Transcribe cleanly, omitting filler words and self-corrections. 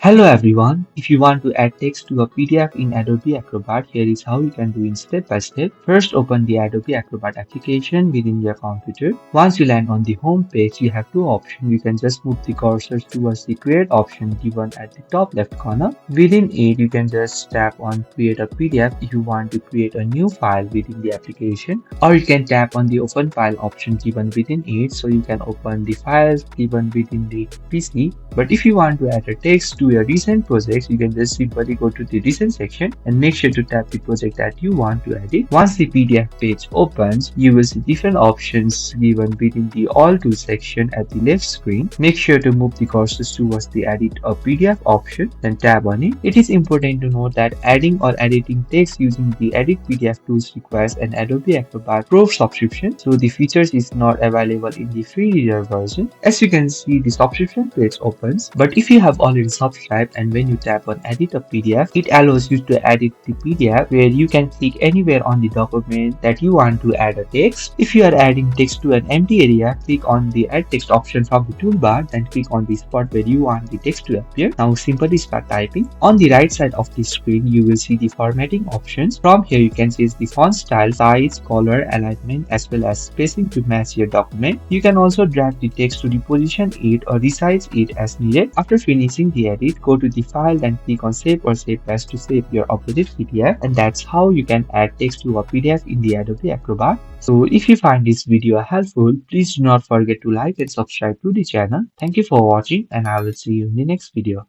Hello everyone, if you want to add text to a PDF in Adobe Acrobat, here is how you can do it step by step. First, open the Adobe Acrobat application within your computer. Once you land on the home page, you have two options. You can just move the cursor towards the create option given at the top left corner. Within it, you can just tap on create a PDF if you want to create a new file within the application, or you can tap on the open file option given within it so you can open the files given within the PC. But if you want to add a text to your recent projects, you can just simply go to the recent section and make sure to tap the project that you want to edit. Once the PDF page opens, you will see different options given within the all tools section at the left screen. Make sure to move the cursor towards the edit a PDF option, then tap on it. It is important to note that adding or editing text using the edit PDF tools requires an Adobe Acrobat Pro subscription, so the features is not available in the free reader version. As you can see, the subscription page opens. But if you have already subscribed and when you tap on edit a PDF, it allows you to edit the PDF where you can click anywhere on the document that you want to add a text. If you are adding text to an empty area, click on the add text option from the toolbar, then click on the spot where you want the text to appear. Now simply start typing. On the right side of the screen, you will see the formatting options. From here, you can change the font style, size, color, alignment, as well as spacing to match your document. You can also drag the text to reposition it or resize it as needed. After finishing the edit, go to the file, then click on save or save as to save your uploaded PDF, and that's how you can add text to a PDF in the Adobe Acrobat. So if you find this video helpful, please do not forget to like and subscribe to the channel. Thank you for watching, and I will see you in the next video.